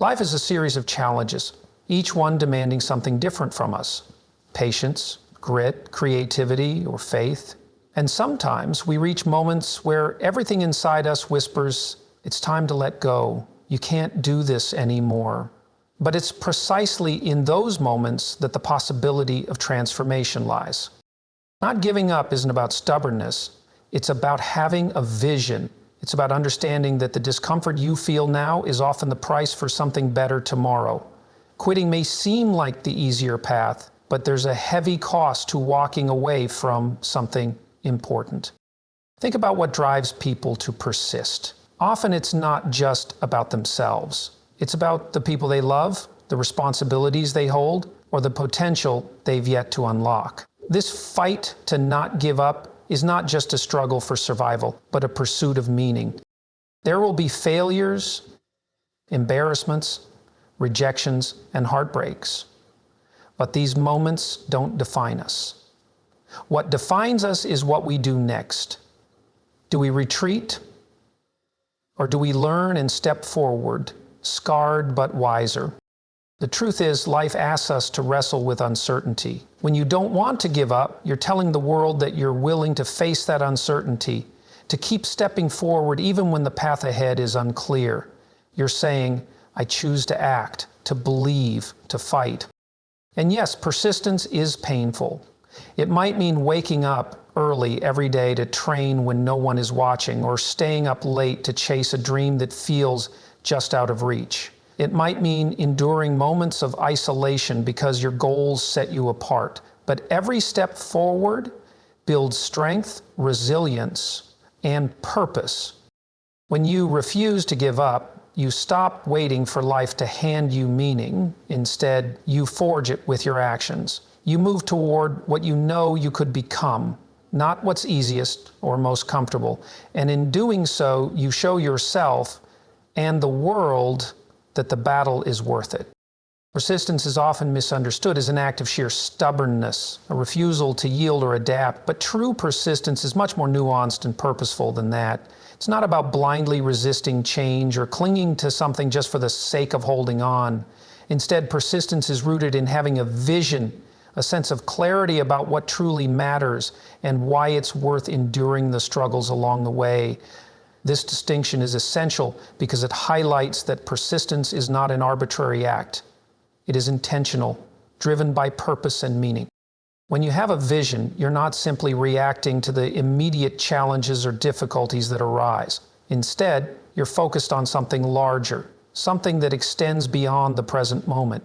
Life is a series of challenges, each one demanding something different from us. Patience, grit, creativity, or faith. And sometimes we reach moments where everything inside us whispers, it's time to let go. You can't do this anymore. But it's precisely in those moments that the possibility of transformation lies. Not giving up isn't about stubbornness. It's about having a vision. It's about understanding that the discomfort you feel now is often the price for something better tomorrow. Quitting may seem like the easier path, but there's a heavy cost to walking away from something important. Think about what drives people to persist. Often it's not just about themselves. It's about the people they love, the responsibilities they hold, or the potential they've yet to unlock. This fight to not give up is not just a struggle for survival, but a pursuit of meaning. There will be failures, embarrassments, rejections, and heartbreaks. But these moments don't define us. What defines us is what we do next. Do we retreat? Or do we learn and step forward, scarred but wiser? The truth is, life asks us to wrestle with uncertainty. When you don't want to give up, you're telling the world that you're willing to face that uncertainty, to keep stepping forward even when the path ahead is unclear. You're saying, I choose to act, to believe, to fight. And yes, persistence is painful. It might mean waking up early every day to train when no one is watching, or staying up late to chase a dream that feels just out of reach. It might mean enduring moments of isolation because your goals set you apart. But every step forward builds strength, resilience, and purpose. When you refuse to give up, you stop waiting for life to hand you meaning. Instead, you forge it with your actions. You move toward what you know you could become, not what's easiest or most comfortable. And in doing so, you show yourself and the world that the battle is worth it. Persistence is often misunderstood as an act of sheer stubbornness, a refusal to yield or adapt, but true persistence is much more nuanced and purposeful than that. It's not about blindly resisting change or clinging to something just for the sake of holding on. Instead, persistence is rooted in having a vision, a sense of clarity about what truly matters and why it's worth enduring the struggles along the way. This distinction is essential because it highlights that persistence is not an arbitrary act. It is intentional, driven by purpose and meaning. When you have a vision, you're not simply reacting to the immediate challenges or difficulties that arise. Instead, you're focused on something larger, something that extends beyond the present moment.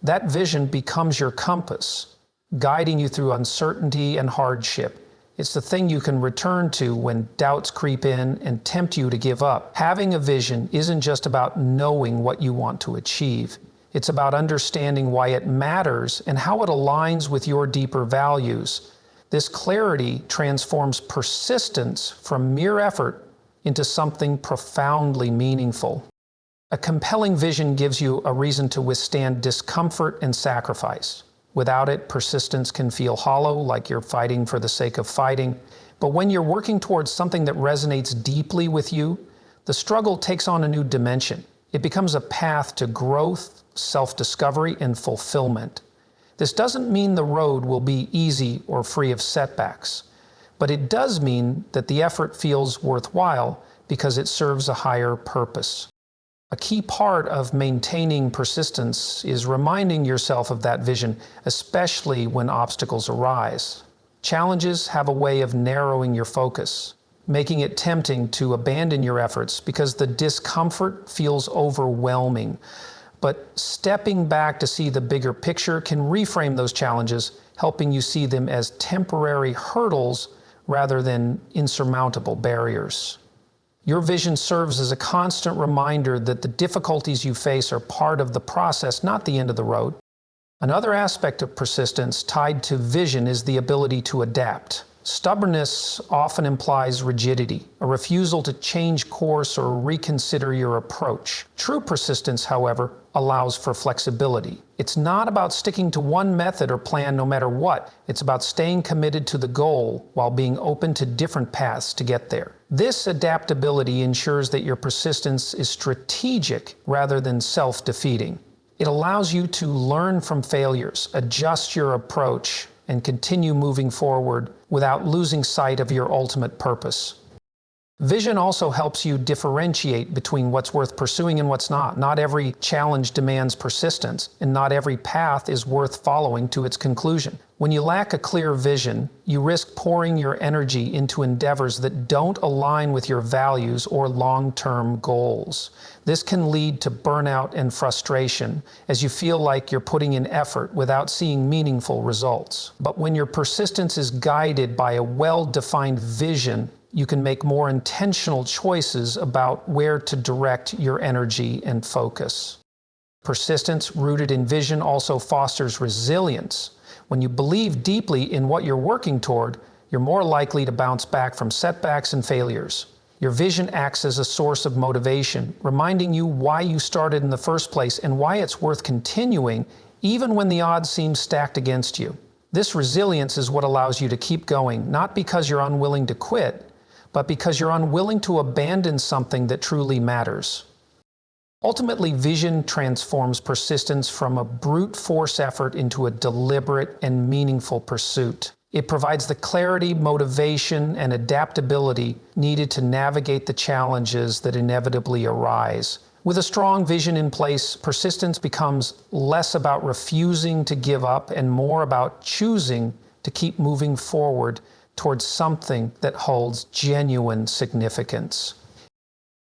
That vision becomes your compass, guiding you through uncertainty and hardship. It's the thing you can return to when doubts creep in and tempt you to give up. Having a vision isn't just about knowing what you want to achieve. It's about understanding why it matters and how it aligns with your deeper values. This clarity transforms persistence from mere effort into something profoundly meaningful. A compelling vision gives you a reason to withstand discomfort and sacrifice. Without it, persistence can feel hollow, like you're fighting for the sake of fighting. But when you're working towards something that resonates deeply with you, the struggle takes on a new dimension. It becomes a path to growth, self-discovery, and fulfillment. This doesn't mean the road will be easy or free of setbacks, but it does mean that the effort feels worthwhile because it serves a higher purpose. A key part of maintaining persistence is reminding yourself of that vision, especially when obstacles arise. Challenges have a way of narrowing your focus, making it tempting to abandon your efforts because the discomfort feels overwhelming. But stepping back to see the bigger picture can reframe those challenges, helping you see them as temporary hurdles rather than insurmountable barriers. Your vision serves as a constant reminder that the difficulties you face are part of the process, not the end of the road. Another aspect of persistence tied to vision is the ability to adapt. Stubbornness often implies rigidity, a refusal to change course or reconsider your approach. True persistence, however, allows for flexibility. It's not about sticking to one method or plan no matter what. It's about staying committed to the goal while being open to different paths to get there. This adaptability ensures that your persistence is strategic rather than self-defeating. It allows you to learn from failures, adjust your approach, and continue moving forward without losing sight of your ultimate purpose. Vision also helps you differentiate between what's worth pursuing and what's not. Not every challenge demands persistence, and not every path is worth following to its conclusion. When you lack a clear vision, you risk pouring your energy into endeavors that don't align with your values or long-term goals. This can lead to burnout and frustration, as you feel like you're putting in effort without seeing meaningful results. But when your persistence is guided by a well-defined vision, you can make more intentional choices about where to direct your energy and focus. Persistence rooted in vision also fosters resilience. When you believe deeply in what you're working toward, you're more likely to bounce back from setbacks and failures. Your vision acts as a source of motivation, reminding you why you started in the first place and why it's worth continuing, even when the odds seem stacked against you. This resilience is what allows you to keep going, not because you're unwilling to quit, but because you're unwilling to abandon something that truly matters. Ultimately, vision transforms persistence from a brute force effort into a deliberate and meaningful pursuit. It provides the clarity, motivation, and adaptability needed to navigate the challenges that inevitably arise. With a strong vision in place, persistence becomes less about refusing to give up and more about choosing to keep moving forward towards something that holds genuine significance.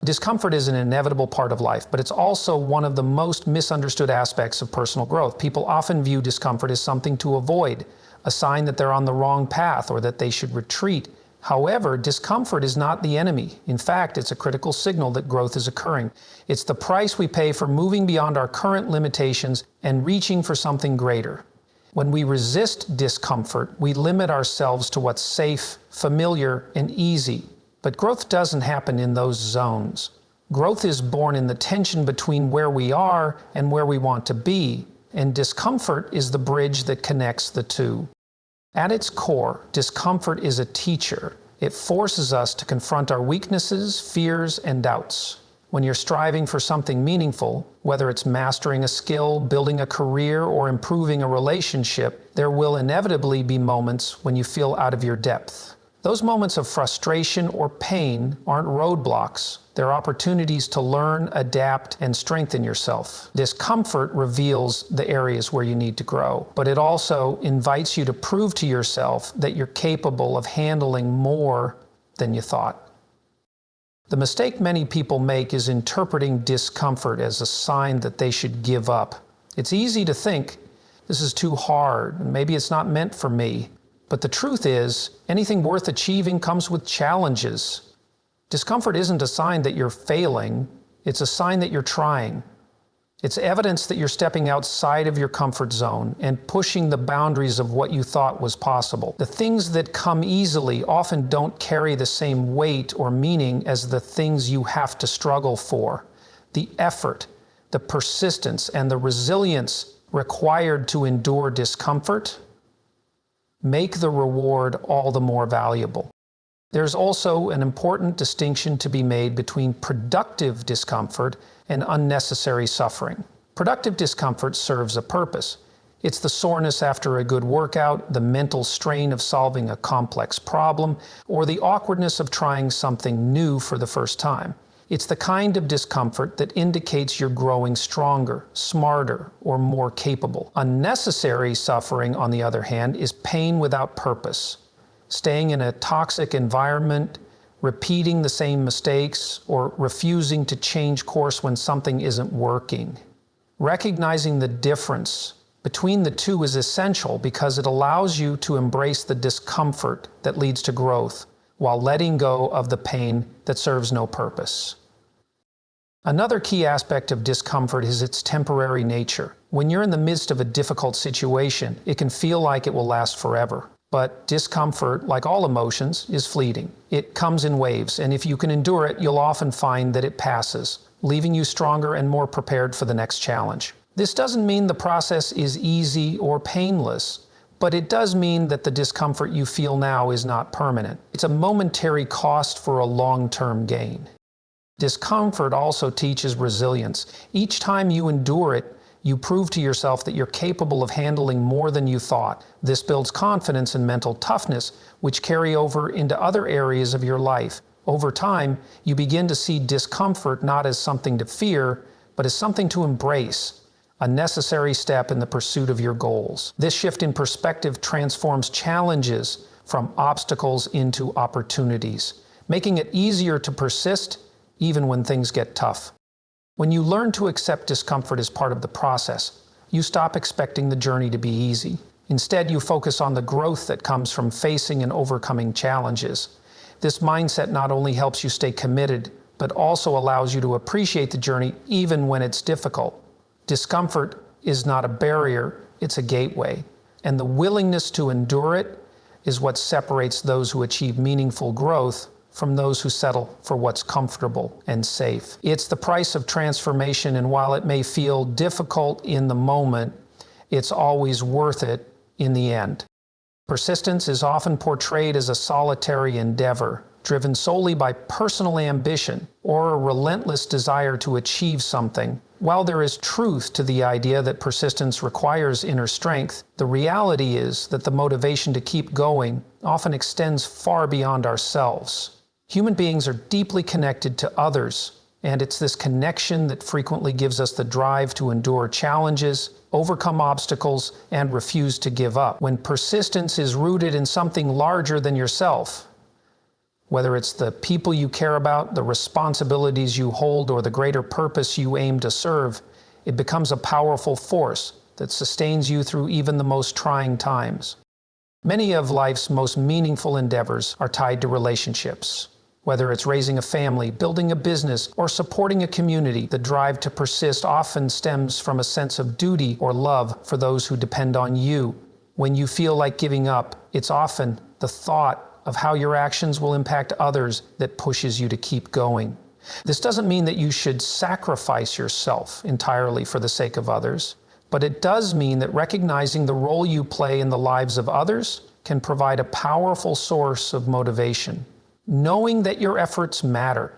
Discomfort is an inevitable part of life, but it's also one of the most misunderstood aspects of personal growth. People often view discomfort as something to avoid, a sign that they're on the wrong path or that they should retreat. However, discomfort is not the enemy. In fact, it's a critical signal that growth is occurring. It's the price we pay for moving beyond our current limitations and reaching for something greater. When we resist discomfort, we limit ourselves to what's safe, familiar, and easy. But growth doesn't happen in those zones. Growth is born in the tension between where we are and where we want to be, and discomfort is the bridge that connects the two. At its core, discomfort is a teacher. It forces us to confront our weaknesses, fears, and doubts. When you're striving for something meaningful, whether it's mastering a skill, building a career, or improving a relationship, there will inevitably be moments when you feel out of your depth. Those moments of frustration or pain aren't roadblocks. They're opportunities to learn, adapt, and strengthen yourself. Discomfort reveals the areas where you need to grow, but it also invites you to prove to yourself that you're capable of handling more than you thought. The mistake many people make is interpreting discomfort as a sign that they should give up. It's easy to think, this is too hard, and maybe it's not meant for me. But the truth is, anything worth achieving comes with challenges. Discomfort isn't a sign that you're failing, it's a sign that you're trying. It's evidence that you're stepping outside of your comfort zone and pushing the boundaries of what you thought was possible. The things that come easily often don't carry the same weight or meaning as the things you have to struggle for. The effort, the persistence, and the resilience required to endure discomfort make the reward all the more valuable. There's also an important distinction to be made between productive discomfort and unnecessary suffering. Productive discomfort serves a purpose. It's the soreness after a good workout, the mental strain of solving a complex problem, or the awkwardness of trying something new for the first time. It's the kind of discomfort that indicates you're growing stronger, smarter, or more capable. Unnecessary suffering, on the other hand, is pain without purpose. Staying in a toxic environment, repeating the same mistakes, or refusing to change course when something isn't working. Recognizing the difference between the two is essential because it allows you to embrace the discomfort that leads to growth, while letting go of the pain that serves no purpose. Another key aspect of discomfort is its temporary nature. When you're in the midst of a difficult situation, it can feel like it will last forever. But discomfort, like all emotions, is fleeting. It comes in waves, and if you can endure it, you'll often find that it passes, leaving you stronger and more prepared for the next challenge. This doesn't mean the process is easy or painless, but it does mean that the discomfort you feel now is not permanent. It's a momentary cost for a long-term gain. Discomfort also teaches resilience. Each time you endure it, you prove to yourself that you're capable of handling more than you thought. This builds confidence and mental toughness, which carry over into other areas of your life. Over time, you begin to see discomfort not as something to fear, but as something to embrace, a necessary step in the pursuit of your goals. This shift in perspective transforms challenges from obstacles into opportunities, making it easier to persist even when things get tough. When you learn to accept discomfort as part of the process, you stop expecting the journey to be easy. Instead, you focus on the growth that comes from facing and overcoming challenges. This mindset not only helps you stay committed, but also allows you to appreciate the journey even when it's difficult. Discomfort is not a barrier, it's a gateway. And the willingness to endure it is what separates those who achieve meaningful growth from those who settle for what's comfortable and safe. It's the price of transformation, and while it may feel difficult in the moment, it's always worth it in the end. Persistence is often portrayed as a solitary endeavor, driven solely by personal ambition or a relentless desire to achieve something. While there is truth to the idea that persistence requires inner strength, the reality is that the motivation to keep going often extends far beyond ourselves. Human beings are deeply connected to others, and it's this connection that frequently gives us the drive to endure challenges, overcome obstacles, and refuse to give up. When persistence is rooted in something larger than yourself, whether it's the people you care about, the responsibilities you hold, or the greater purpose you aim to serve, it becomes a powerful force that sustains you through even the most trying times. Many of life's most meaningful endeavors are tied to relationships. Whether it's raising a family, building a business, or supporting a community, the drive to persist often stems from a sense of duty or love for those who depend on you. When you feel like giving up, it's often the thought of how your actions will impact others that pushes you to keep going. This doesn't mean that you should sacrifice yourself entirely for the sake of others, but it does mean that recognizing the role you play in the lives of others can provide a powerful source of motivation. Knowing that your efforts matter,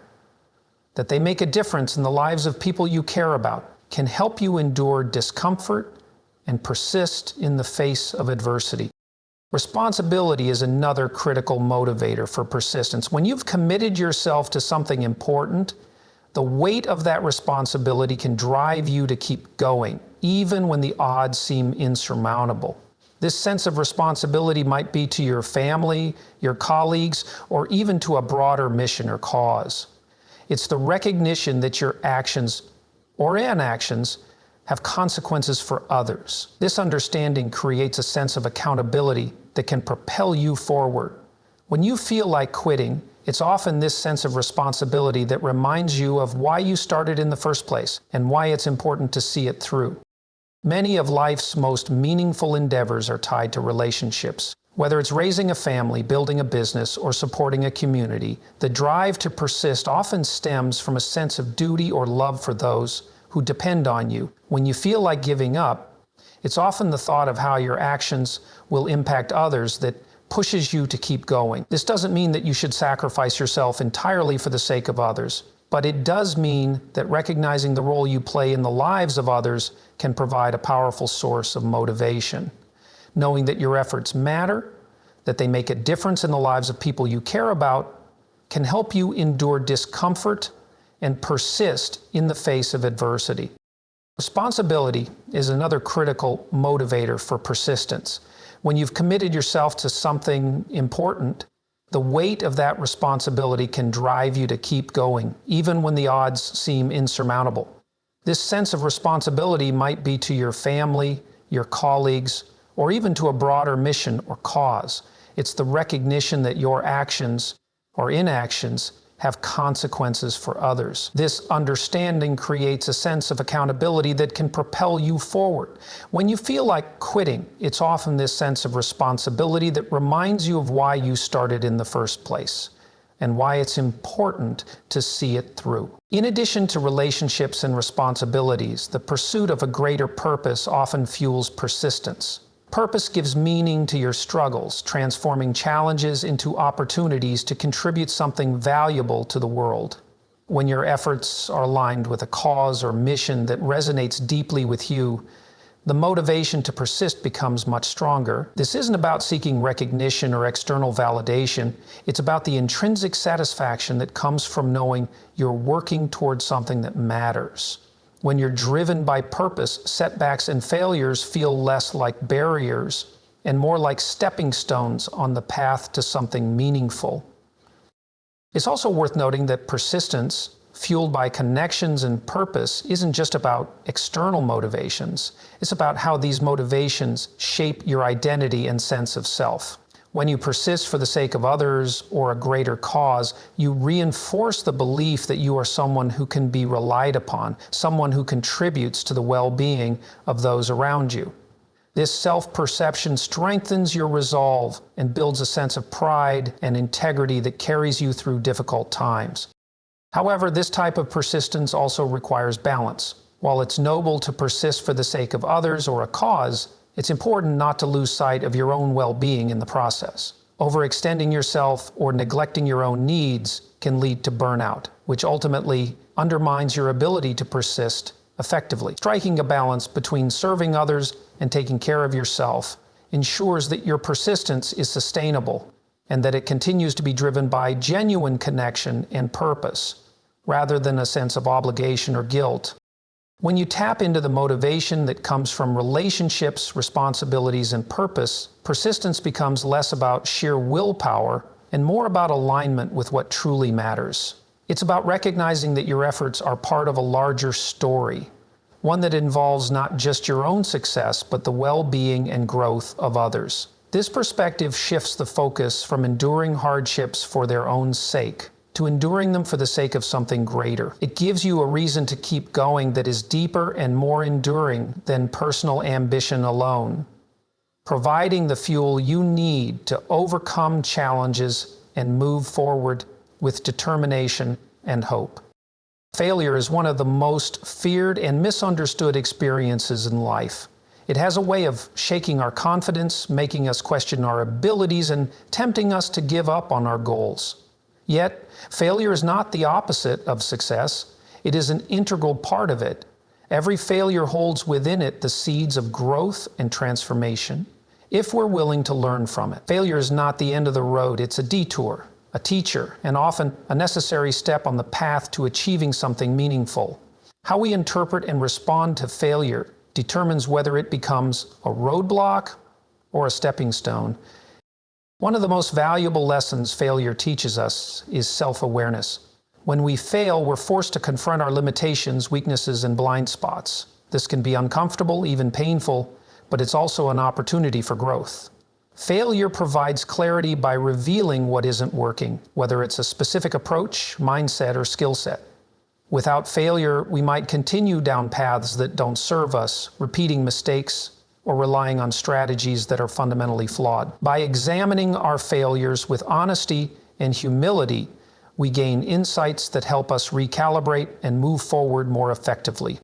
that they make a difference in the lives of people you care about, can help you endure discomfort and persist in the face of adversity. Responsibility is another critical motivator for persistence. When you've committed yourself to something important, the weight of that responsibility can drive you to keep going, even when the odds seem insurmountable. This sense of responsibility might be to your family, your colleagues, or even to a broader mission or cause. It's the recognition that your actions or inactions have consequences for others. This understanding creates a sense of accountability that can propel you forward. When you feel like quitting, it's often this sense of responsibility that reminds you of why you started in the first place and why it's important to see it through. Many of life's most meaningful endeavors are tied to relationships. Whether it's raising a family, building a business, or supporting a community, the drive to persist often stems from a sense of duty or love for those who depend on you. When you feel like giving up, it's often the thought of how your actions will impact others that pushes you to keep going. This doesn't mean that you should sacrifice yourself entirely for the sake of others, but it does mean that recognizing the role you play in the lives of others can provide a powerful source of motivation. Knowing that your efforts matter, that they make a difference in the lives of people you care about, can help you endure discomfort and persist in the face of adversity. Responsibility is another critical motivator for persistence. When you've committed yourself to something important, the weight of that responsibility can drive you to keep going, even when the odds seem insurmountable. This sense of responsibility might be to your family, your colleagues, or even to a broader mission or cause. It's the recognition that your actions or inactions have consequences for others. This understanding creates a sense of accountability that can propel you forward. When you feel like quitting, it's often this sense of responsibility that reminds you of why you started in the first place and why it's important to see it through. In addition to relationships and responsibilities, the pursuit of a greater purpose often fuels persistence. Purpose gives meaning to your struggles, transforming challenges into opportunities to contribute something valuable to the world. When your efforts are aligned with a cause or mission that resonates deeply with you, the motivation to persist becomes much stronger. This isn't about seeking recognition or external validation. It's about the intrinsic satisfaction that comes from knowing you're working towards something that matters. When you're driven by purpose, setbacks and failures feel less like barriers and more like stepping stones on the path to something meaningful. It's also worth noting that persistence, fueled by connections and purpose, isn't just about external motivations. It's about how these motivations shape your identity and sense of self. When you persist for the sake of others or a greater cause, you reinforce the belief that you are someone who can be relied upon, someone who contributes to the well-being of those around you. This self-perception strengthens your resolve and builds a sense of pride and integrity that carries you through difficult times. However, this type of persistence also requires balance. While it's noble to persist for the sake of others or a cause, it's important not to lose sight of your own well-being in the process. Overextending yourself or neglecting your own needs can lead to burnout, which ultimately undermines your ability to persist effectively. Striking a balance between serving others and taking care of yourself ensures that your persistence is sustainable and that it continues to be driven by genuine connection and purpose, rather than a sense of obligation or guilt. When you tap into the motivation that comes from relationships, responsibilities, and purpose, persistence becomes less about sheer willpower and more about alignment with what truly matters. It's about recognizing that your efforts are part of a larger story, one that involves not just your own success, but the well-being and growth of others. This perspective shifts the focus from enduring hardships for their own sake to enduring them for the sake of something greater. It gives you a reason to keep going that is deeper and more enduring than personal ambition alone, providing the fuel you need to overcome challenges and move forward with determination and hope. Failure is one of the most feared and misunderstood experiences in life. It has a way of shaking our confidence, making us question our abilities, and tempting us to give up on our goals. Yet, failure is not the opposite of success. It is an integral part of it. Every failure holds within it the seeds of growth and transformation, if we're willing to learn from it. Failure is not the end of the road. It's a detour, a teacher, and often a necessary step on the path to achieving something meaningful. How we interpret and respond to failure determines whether it becomes a roadblock or a stepping stone. One of the most valuable lessons failure teaches us is self-awareness. When we fail, we're forced to confront our limitations, weaknesses, and blind spots. This can be uncomfortable, even painful, but it's also an opportunity for growth. Failure provides clarity by revealing what isn't working, whether it's a specific approach, mindset, or skill set. Without failure, we might continue down paths that don't serve us, repeating mistakes, or relying on strategies that are fundamentally flawed. By examining our failures with honesty and humility, we gain insights that help us recalibrate and move forward more effectively.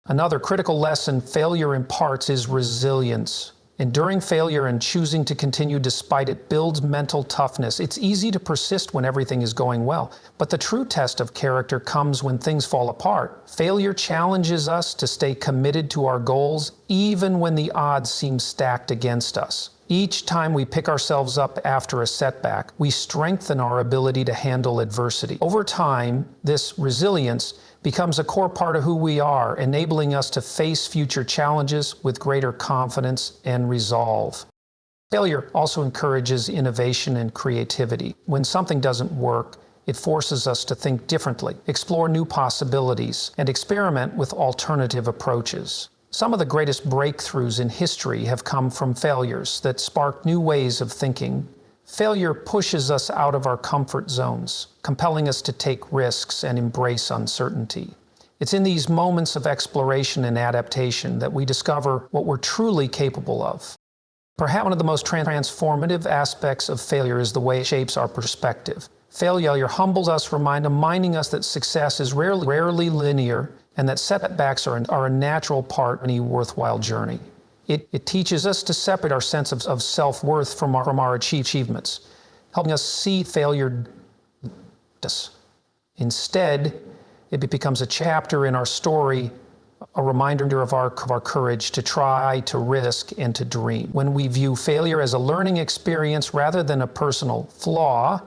Another critical lesson failure imparts is resilience. Enduring failure and choosing to continue despite it builds mental toughness. It's easy to persist when everything is going well, but the true test of character comes when things fall apart. Failure challenges us to stay committed to our goals, even when the odds seem stacked against us. Each time we pick ourselves up after a setback, we strengthen our ability to handle adversity. Over time, this resilience becomes a core part of who we are, enabling us to face future challenges with greater confidence and resolve. Failure also encourages innovation and creativity. When something doesn't work, it forces us to think differently, explore new possibilities, and experiment with alternative approaches. Some of the greatest breakthroughs in history have come from failures that sparked new ways of thinking. Failure pushes us out of our comfort zones, compelling us to take risks and embrace uncertainty. It's in these moments of exploration and adaptation that we discover what we're truly capable of. Perhaps one of the most transformative aspects of failure is the way it shapes our perspective. Failure humbles us, reminding us that success is rarely linear and that setbacks are a natural part of any worthwhile journey. It teaches us to separate our sense of self-worth from our achievements, helping us see failure. Instead, it becomes a chapter in our story, a reminder of our courage to try, to risk, and to dream. When we view failure as a learning experience rather than a personal flaw,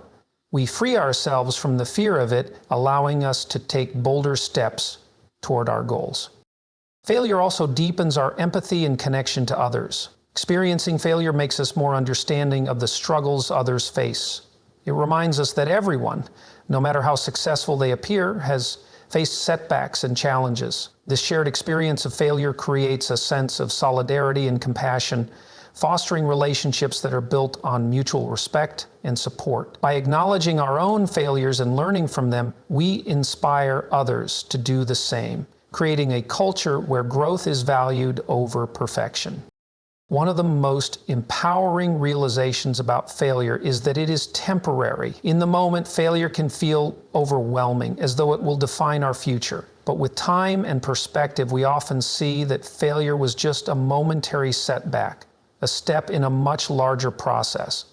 we free ourselves from the fear of it, allowing us to take bolder steps toward our goals. Failure also deepens our empathy and connection to others. Experiencing failure makes us more understanding of the struggles others face. It reminds us that everyone, no matter how successful they appear, has faced setbacks and challenges. This shared experience of failure creates a sense of solidarity and compassion, fostering relationships that are built on mutual respect and support. By acknowledging our own failures and learning from them, we inspire others to do the same, creating a culture where growth is valued over perfection. One of the most empowering realizations about failure is that it is temporary. In the moment, failure can feel overwhelming, as though it will define our future. But with time and perspective, we often see that failure was just a momentary setback, a step in a much larger process.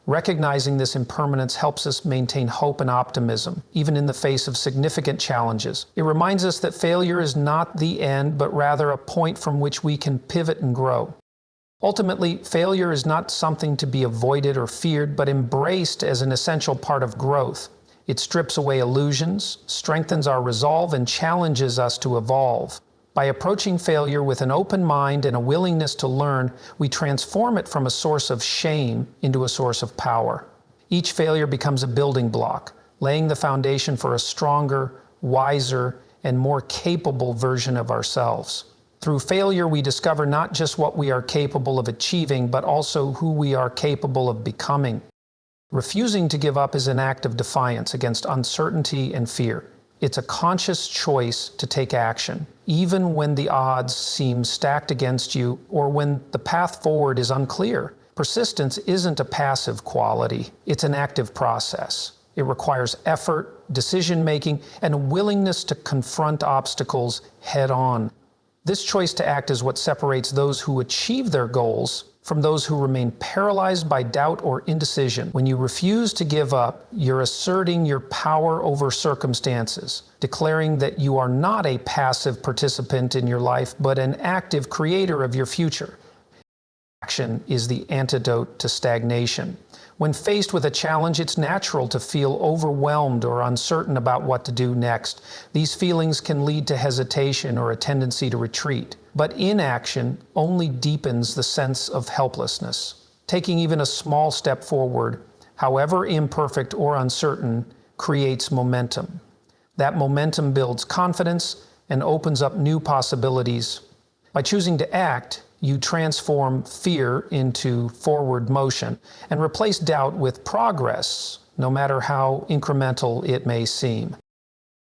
Recognizing this impermanence helps us maintain hope and optimism, even in the face of significant challenges. It reminds us that failure is not the end, but rather a point from which we can pivot and grow. Ultimately, failure is not something to be avoided or feared, but embraced as an essential part of growth. It strips away illusions, strengthens our resolve, and challenges us to evolve. By approaching failure with an open mind and a willingness to learn, we transform it from a source of shame into a source of power. Each failure becomes a building block, laying the foundation for a stronger, wiser, and more capable version of ourselves. Through failure, we discover not just what we are capable of achieving, but also who we are capable of becoming. Refusing to give up is an act of defiance against uncertainty and fear. It's a conscious choice to take action, even when the odds seem stacked against you or when the path forward is unclear. Persistence isn't a passive quality, it's an active process. It requires effort, decision-making, and a willingness to confront obstacles head-on. This choice to act is what separates those who achieve their goals from those who remain paralyzed by doubt or indecision. When you refuse to give up, you're asserting your power over circumstances, declaring that you are not a passive participant in your life, but an active creator of your future. Action is the antidote to stagnation. When faced with a challenge, it's natural to feel overwhelmed or uncertain about what to do next. These feelings can lead to hesitation or a tendency to retreat. But inaction only deepens the sense of helplessness. Taking even a small step forward, however imperfect or uncertain, creates momentum. That momentum builds confidence and opens up new possibilities. By choosing to act, you transform fear into forward motion and replace doubt with progress, no matter how incremental it may seem.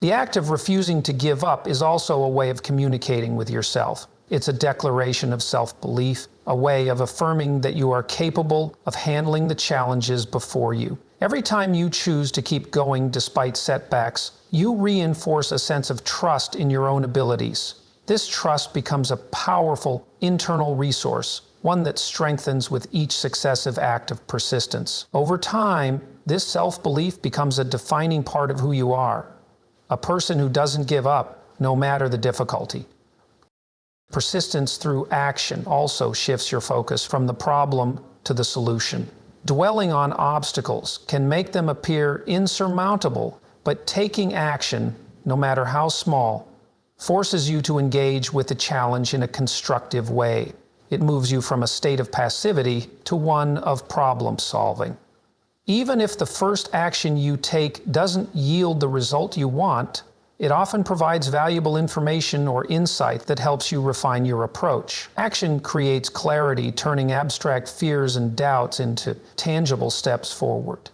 The act of refusing to give up is also a way of communicating with yourself. It's a declaration of self-belief, a way of affirming that you are capable of handling the challenges before you. Every time you choose to keep going despite setbacks, you reinforce a sense of trust in your own abilities. This trust becomes a powerful internal resource, one that strengthens with each successive act of persistence. Over time, this self-belief becomes a defining part of who you are, a person who doesn't give up, no matter the difficulty. Persistence through action also shifts your focus from the problem to the solution. Dwelling on obstacles can make them appear insurmountable, but taking action, no matter how small, forces you to engage with the challenge in a constructive way. It moves you from a state of passivity to one of problem solving. Even if the first action you take doesn't yield the result you want, It often provides valuable information or insight that helps you refine your approach. Action creates clarity, turning abstract fears and doubts into tangible steps forward.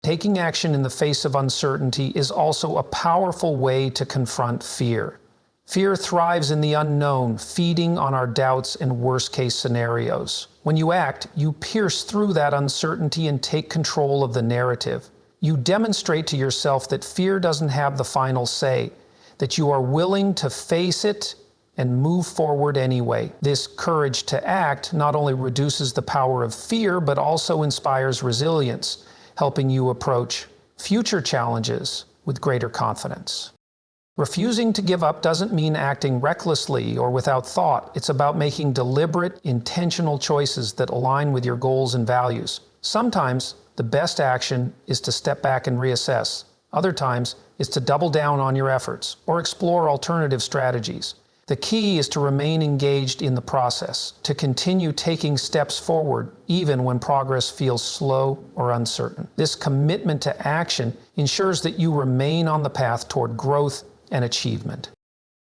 Taking action in the face of uncertainty is also a powerful way to confront fear. Fear thrives in the unknown, feeding on our doubts and worst-case scenarios. When you act, you pierce through that uncertainty and take control of the narrative. You demonstrate to yourself that fear doesn't have the final say, that you are willing to face it and move forward anyway. This courage to act not only reduces the power of fear, but also inspires resilience, helping you approach future challenges with greater confidence. Refusing to give up doesn't mean acting recklessly or without thought. It's about making deliberate, intentional choices that align with your goals and values. Sometimes, the best action is to step back and reassess. Other times, is to double down on your efforts or explore alternative strategies. The key is to remain engaged in the process, to continue taking steps forward even when progress feels slow or uncertain. This commitment to action ensures that you remain on the path toward growth and achievement.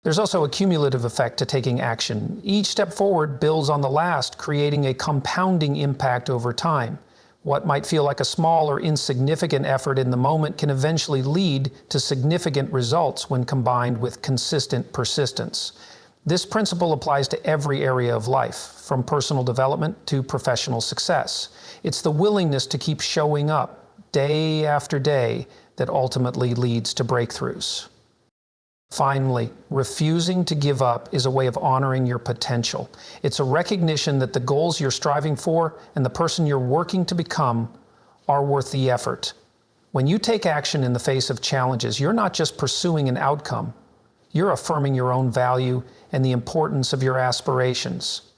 There's also a cumulative effect to taking action. Each step forward builds on the last, creating a compounding impact over time. What might feel like a small or insignificant effort in the moment can eventually lead to significant results when combined with consistent persistence. This principle applies to every area of life, from personal development to professional success. It's the willingness to keep showing up day after day that ultimately leads to breakthroughs. Finally, refusing to give up is a way of honoring your potential. It's a recognition that the goals you're striving for and the person you're working to become are worth the effort. When you take action in the face of challenges, you're not just pursuing an outcome, you're affirming your own value and the importance of your aspirations.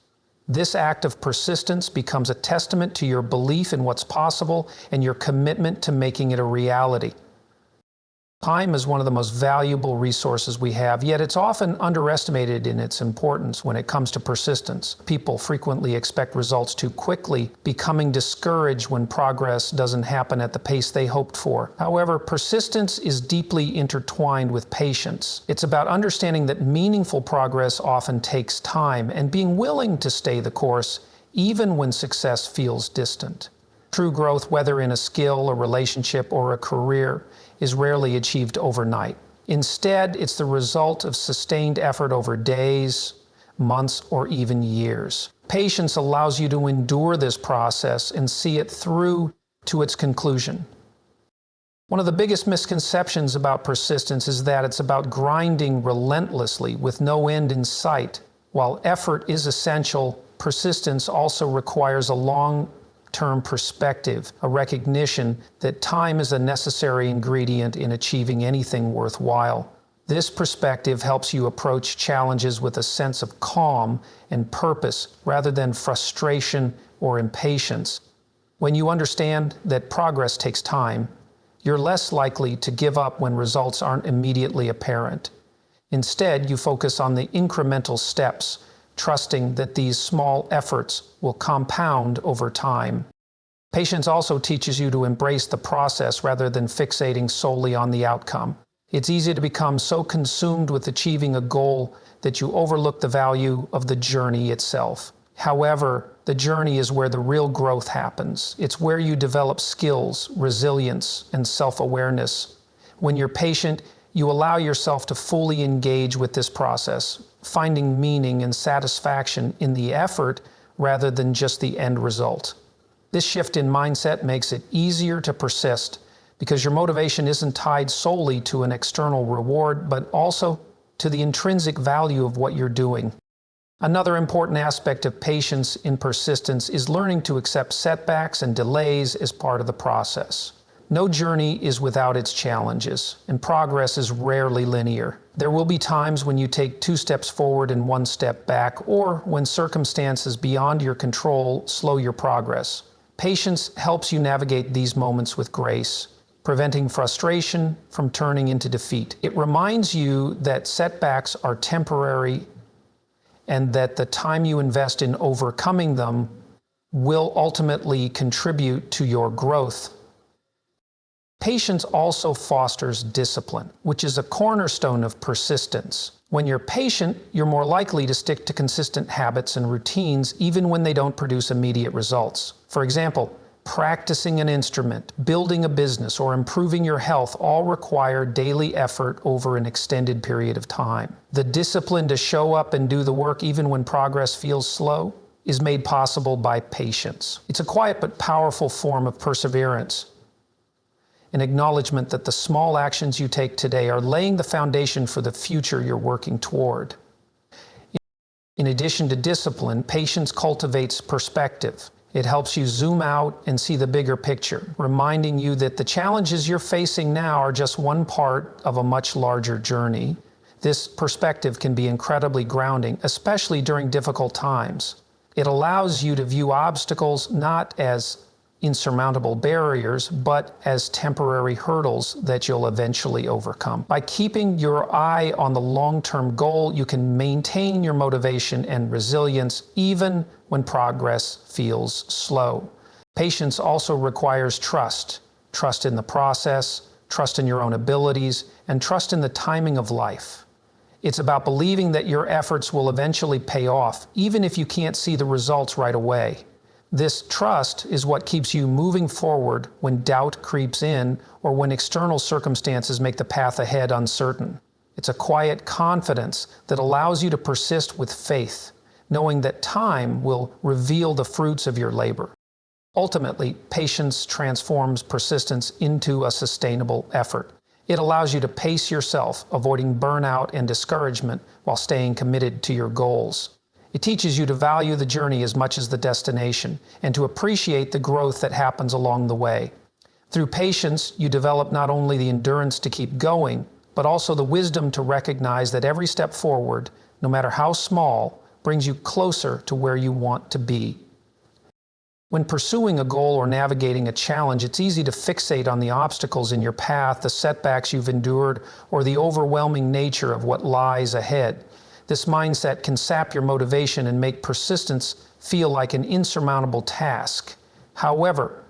This act of persistence becomes a testament to your belief in what's possible and your commitment to making it a reality. Time is one of the most valuable resources we have, yet it's often underestimated in its importance when it comes to persistence. People frequently expect results too quickly, becoming discouraged when progress doesn't happen at the pace they hoped for. However, persistence is deeply intertwined with patience. It's about understanding that meaningful progress often takes time and being willing to stay the course, even when success feels distant. True growth, whether in a skill, a relationship, or a career, is rarely achieved overnight. Instead, it's the result of sustained effort over days, months, or even years. Patience allows you to endure this process and see it through to its conclusion. One of the biggest misconceptions about persistence is that it's about grinding relentlessly with no end in sight. While effort is essential, persistence also requires a long-term perspective, a recognition that time is a necessary ingredient in achieving anything worthwhile. This perspective helps you approach challenges with a sense of calm and purpose rather than frustration or impatience. When you understand that progress takes time, you're less likely to give up when results aren't immediately apparent. Instead, you focus on the incremental steps, trusting that these small efforts will compound over time. Patience also teaches you to embrace the process rather than fixating solely on the outcome. It's easy to become so consumed with achieving a goal that you overlook the value of the journey itself. However, the journey is where the real growth happens. It's where you develop skills, resilience, and self-awareness. When you're patient, you allow yourself to fully engage with this process, finding meaning and satisfaction in the effort rather than just the end result. This shift in mindset makes it easier to persist because your motivation isn't tied solely to an external reward, but also to the intrinsic value of what you're doing. Another important aspect of patience in persistence is learning to accept setbacks and delays as part of the process. No journey is without its challenges, and progress is rarely linear. There will be times when you take 2 steps forward and 1 step back, or when circumstances beyond your control slow your progress. Patience helps you navigate these moments with grace, preventing frustration from turning into defeat. It reminds you that setbacks are temporary and that the time you invest in overcoming them will ultimately contribute to your growth. Patience also fosters discipline, which is a cornerstone of persistence. When you're patient, you're more likely to stick to consistent habits and routines even when they don't produce immediate results. For example, practicing an instrument, building a business, or improving your health all require daily effort over an extended period of time. The discipline to show up and do the work even when progress feels slow is made possible by patience. It's a quiet but powerful form of perseverance, an acknowledgement that the small actions you take today are laying the foundation for the future you're working toward. In addition to discipline, patience cultivates perspective. It helps you zoom out and see the bigger picture, reminding you that the challenges you're facing now are just one part of a much larger journey. This perspective can be incredibly grounding, especially during difficult times. It allows you to view obstacles not as insurmountable barriers, but as temporary hurdles that you'll eventually overcome. By keeping your eye on the long-term goal, you can maintain your motivation and resilience even when progress feels slow. Patience also requires trust. Trust in the process, trust in your own abilities, and trust in the timing of life. It's about believing that your efforts will eventually pay off, even if you can't see the results right away. This trust is what keeps you moving forward when doubt creeps in or when external circumstances make the path ahead uncertain. It's a quiet confidence that allows you to persist with faith, knowing that time will reveal the fruits of your labor. Ultimately, patience transforms persistence into a sustainable effort. It allows you to pace yourself, avoiding burnout and discouragement while staying committed to your goals. It teaches you to value the journey as much as the destination and to appreciate the growth that happens along the way. Through patience, you develop not only the endurance to keep going, but also the wisdom to recognize that every step forward, no matter how small, brings you closer to where you want to be. When pursuing a goal or navigating a challenge, it's easy to fixate on the obstacles in your path, the setbacks you've endured, or the overwhelming nature of what lies ahead. This mindset can sap your motivation and make persistence feel like an insurmountable task. However,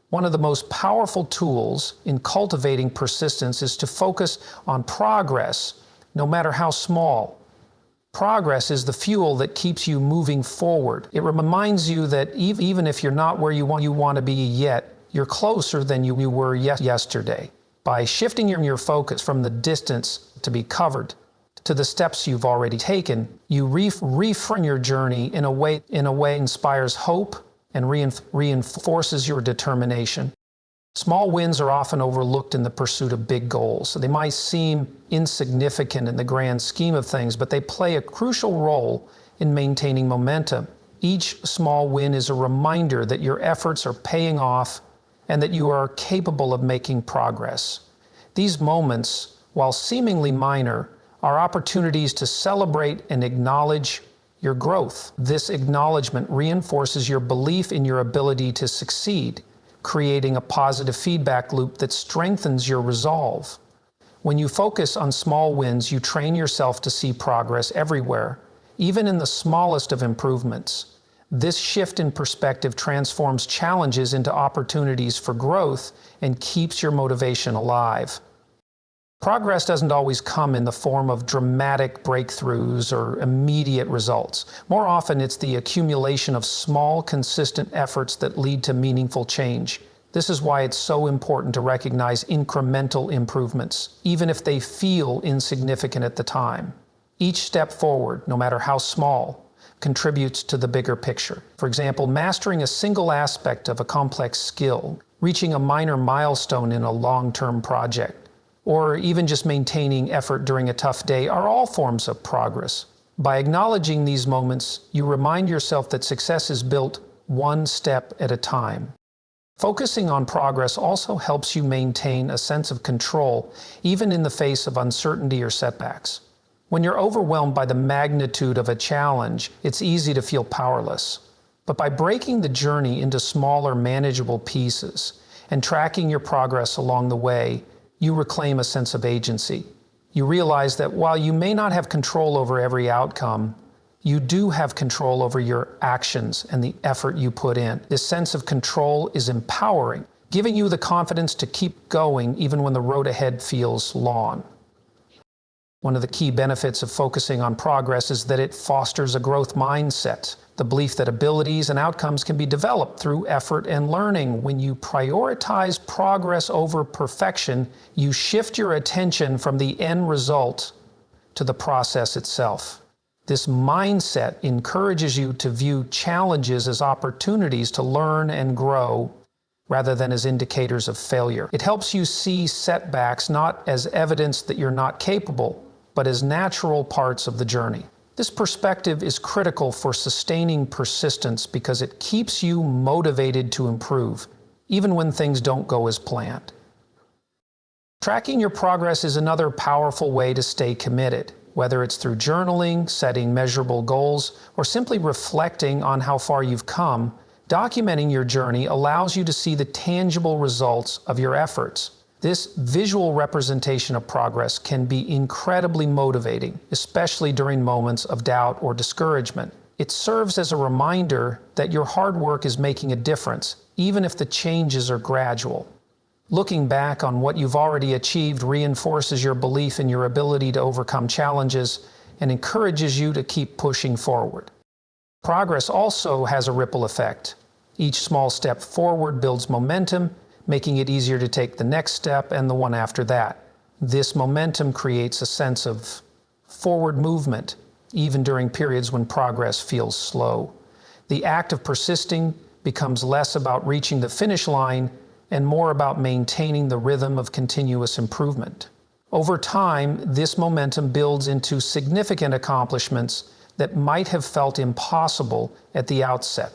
one of the most powerful tools in cultivating persistence is to focus on progress, no matter how small. Progress is the fuel that keeps you moving forward. It reminds you that even if you're not where you want to be yet, you're closer than you were yesterday. By shifting your focus from the distance to be covered to the steps you've already taken, you reframe your journey in a way inspires hope and reinforces your determination. Small wins are often overlooked in the pursuit of big goals. So they might seem insignificant in the grand scheme of things, but they play a crucial role in maintaining momentum. Each small win is a reminder that your efforts are paying off and that you are capable of making progress. These moments, while seemingly minor, are opportunities to celebrate and acknowledge your growth. This acknowledgement reinforces your belief in your ability to succeed, creating a positive feedback loop that strengthens your resolve. When you focus on small wins, you train yourself to see progress everywhere, even in the smallest of improvements. This shift in perspective transforms challenges into opportunities for growth and keeps your motivation alive. Progress doesn't always come in the form of dramatic breakthroughs or immediate results. More often, it's the accumulation of small, consistent efforts that lead to meaningful change. This is why it's so important to recognize incremental improvements, even if they feel insignificant at the time. Each step forward, no matter how small, contributes to the bigger picture. For example, mastering a single aspect of a complex skill, reaching a minor milestone in a long-term project, or even just maintaining effort during a tough day are all forms of progress. By acknowledging these moments, you remind yourself that success is built one step at a time. Focusing on progress also helps you maintain a sense of control, even in the face of uncertainty or setbacks. When you're overwhelmed by the magnitude of a challenge, it's easy to feel powerless. But by breaking the journey into smaller, manageable pieces and tracking your progress along the way, you reclaim a sense of agency. You realize that while you may not have control over every outcome, you do have control over your actions and the effort you put in. This sense of control is empowering giving you the confidence to keep going even when the road ahead feels long. One of the key benefits of focusing on progress is that it fosters a growth mindset, the belief that abilities and outcomes can be developed through effort and learning. When you prioritize progress over perfection, you shift your attention from the end result to the process itself. This mindset encourages you to view challenges as opportunities to learn and grow rather than as indicators of failure. It helps you see setbacks not as evidence that you're not capable, but as natural parts of the journey. This perspective is critical for sustaining persistence because it keeps you motivated to improve, even when things don't go as planned. Tracking your progress is another powerful way to stay committed, whether it's through journaling, setting measurable goals, or simply reflecting on how far you've come. Documenting your journey allows you to see the tangible results of your efforts. This visual representation of progress can be incredibly motivating, especially during moments of doubt or discouragement. It serves as a reminder that your hard work is making a difference, even if the changes are gradual. Looking back on what you've already achieved reinforces your belief in your ability to overcome challenges and encourages you to keep pushing forward. Progress also has a ripple effect. Each small step forward builds momentum, making it easier to take the next step and the one after that. This momentum creates a sense of forward movement, even during periods when progress feels slow. The act of persisting becomes less about reaching the finish line and more about maintaining the rhythm of continuous improvement. Over time, this momentum builds into significant accomplishments that might have felt impossible at the outset.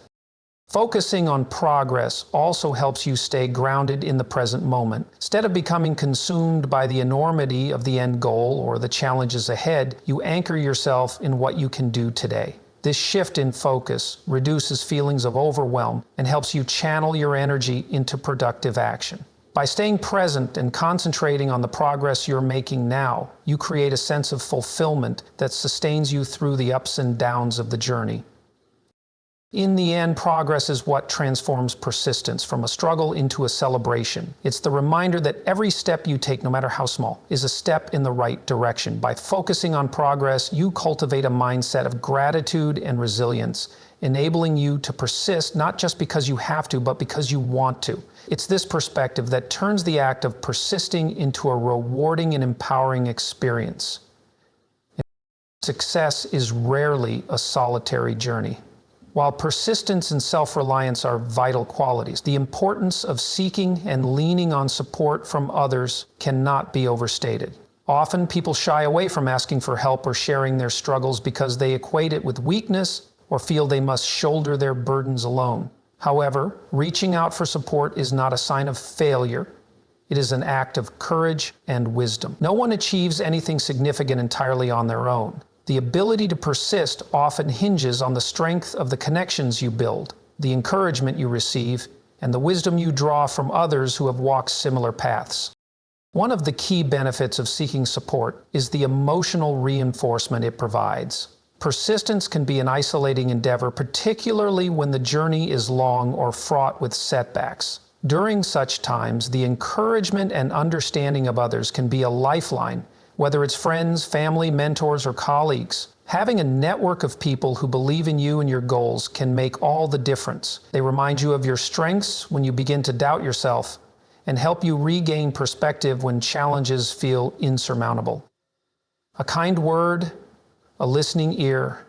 Focusing on progress also helps you stay grounded in the present moment. Instead of becoming consumed by the enormity of the end goal or the challenges ahead, you anchor yourself in what you can do today. This shift in focus reduces feelings of overwhelm and helps you channel your energy into productive action. By staying present and concentrating on the progress you're making now, you create a sense of fulfillment that sustains you through the ups and downs of the journey. In the end, progress is what transforms persistence from a struggle into a celebration. It's the reminder that every step you take, no matter how small, is a step in the right direction. By focusing on progress, you cultivate a mindset of gratitude and resilience, enabling you to persist not just because you have to, but because you want to. It's this perspective that turns the act of persisting into a rewarding and empowering experience. Success is rarely a solitary journey. While persistence and self-reliance are vital qualities, the importance of seeking and leaning on support from others cannot be overstated. Often people shy away from asking for help or sharing their struggles because they equate it with weakness or feel they must shoulder their burdens alone. However, reaching out for support is not a sign of failure. It is an act of courage and wisdom. No one achieves anything significant entirely on their own. The ability to persist often hinges on the strength of the connections you build, the encouragement you receive, and the wisdom you draw from others who have walked similar paths. One of the key benefits of seeking support is the emotional reinforcement it provides. Persistence can be an isolating endeavor, particularly when the journey is long or fraught with setbacks. During such times, the encouragement and understanding of others can be a lifeline. Whether it's friends, family, mentors, or colleagues, having a network of people who believe in you and your goals can make all the difference. They remind you of your strengths when you begin to doubt yourself and help you regain perspective when challenges feel insurmountable. A kind word, a listening ear,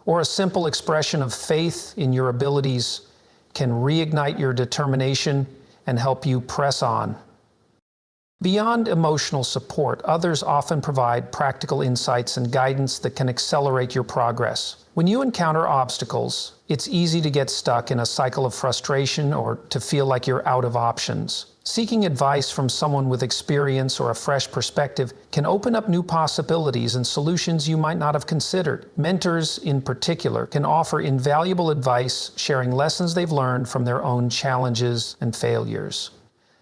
or a simple expression of faith in your abilities can reignite your determination and help you press on. Beyond emotional support, others often provide practical insights and guidance that can accelerate your progress. When you encounter obstacles, it's easy to get stuck in a cycle of frustration or to feel like you're out of options. Seeking advice from someone with experience or a fresh perspective can open up new possibilities and solutions you might not have considered. Mentors, in particular, can offer invaluable advice, sharing lessons they've learned from their own challenges and failures.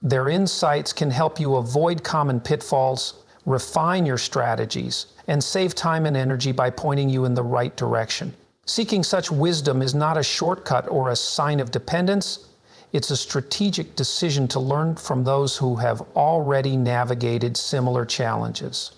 Their insights can help you avoid common pitfalls, refine your strategies, and save time and energy by pointing you in the right direction. Seeking such wisdom is not a shortcut or a sign of dependence. It's a strategic decision to learn from those who have already navigated similar challenges.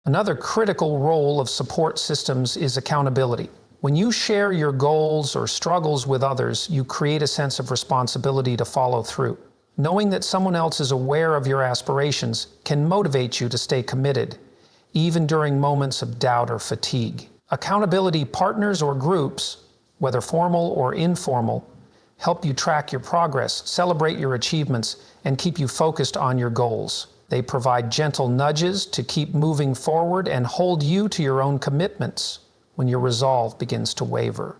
Another critical role of support systems is accountability. When you share your goals or struggles with others, you create a sense of responsibility to follow through. Knowing that someone else is aware of your aspirations can motivate you to stay committed, even during moments of doubt or fatigue. Accountability partners or groups, whether formal or informal, help you track your progress, celebrate your achievements, and keep you focused on your goals. They provide gentle nudges to keep moving forward and hold you to your own commitments when your resolve begins to waver.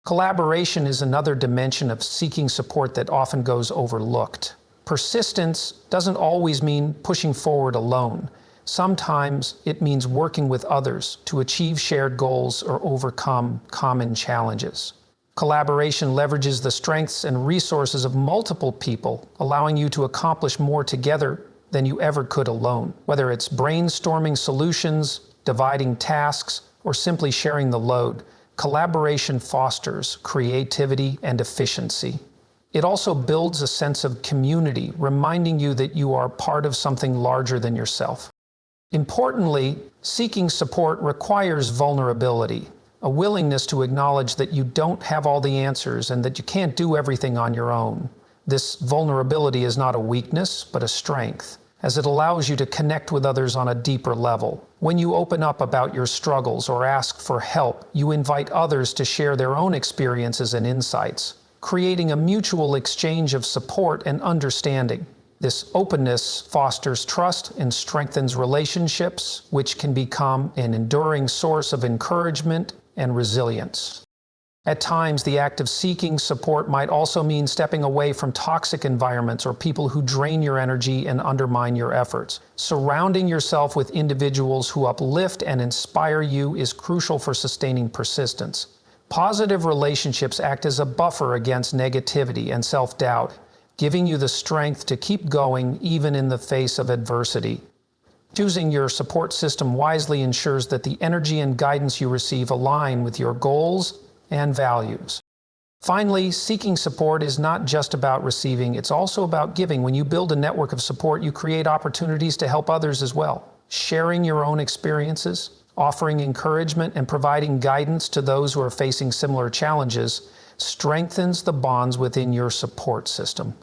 Collaboration is another dimension of seeking support that often goes overlooked. Persistence doesn't always mean pushing forward alone. Sometimes it means working with others to achieve shared goals or overcome common challenges. Collaboration leverages the strengths and resources of multiple people, allowing you to accomplish more together than you ever could alone. Whether it's brainstorming solutions, dividing tasks, or simply sharing the load, collaboration fosters creativity and efficiency. It also builds a sense of community, reminding you that you are part of something larger than yourself. Importantly, seeking support requires vulnerability, a willingness to acknowledge that you don't have all the answers and that you can't do everything on your own. This vulnerability is not a weakness, but a strength, as it allows you to connect with others on a deeper level. When you open up about your struggles or ask for help, you invite others to share their own experiences and insights, creating a mutual exchange of support and understanding. This openness fosters trust and strengthens relationships, which can become an enduring source of encouragement and resilience. At times, the act of seeking support might also mean stepping away from toxic environments or people who drain your energy and undermine your efforts. Surrounding yourself with individuals who uplift and inspire you is crucial for sustaining persistence. Positive relationships act as a buffer against negativity and self-doubt, giving you the strength to keep going even in the face of adversity. Choosing your support system wisely ensures that the energy and guidance you receive align with your goals and values. Finally, seeking support is not just about receiving, it's also about giving. When you build a network of support, you create opportunities to help others as well. Sharing your own experiences, offering encouragement, and providing guidance to those who are facing similar challenges strengthens the bonds within your support system.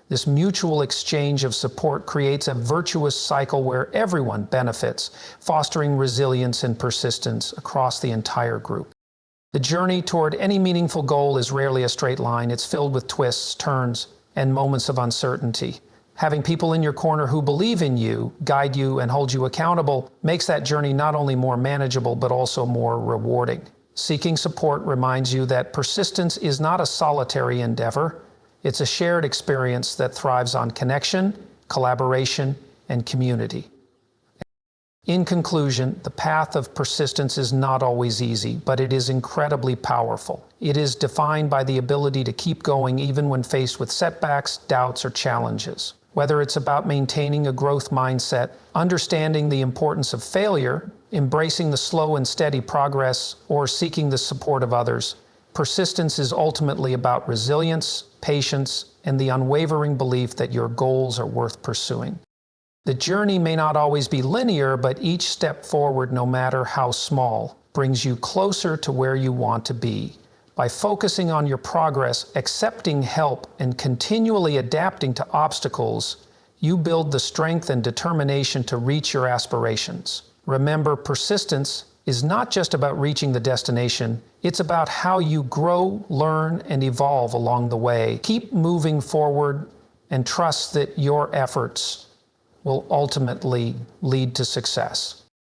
This mutual exchange of support creates a virtuous cycle where everyone benefits, fostering resilience and persistence across the entire group. The journey toward any meaningful goal is rarely a straight line. It's filled with twists, turns, and moments of uncertainty. Having people in your corner who believe in you, guide you, and hold you accountable makes that journey not only more manageable, but also more rewarding. Seeking support reminds you that persistence is not a solitary endeavor. It's a shared experience that thrives on connection, collaboration, and community. In conclusion, the path of persistence is not always easy, but it is incredibly powerful. It is defined by the ability to keep going even when faced with setbacks, doubts, or challenges. Whether it's about maintaining a growth mindset, understanding the importance of failure, embracing the slow and steady progress, or seeking the support of others, persistence is ultimately about resilience, patience, and the unwavering belief that your goals are worth pursuing. The journey may not always be linear, but each step forward, no matter how small, brings you closer to where you want to be. By focusing on your progress, accepting help, and continually adapting to obstacles, you build the strength and determination to reach your aspirations. Remember, persistence is not just about reaching the destination, it's about how you grow, learn, and evolve along the way. Keep moving forward and trust that your efforts will ultimately lead to success.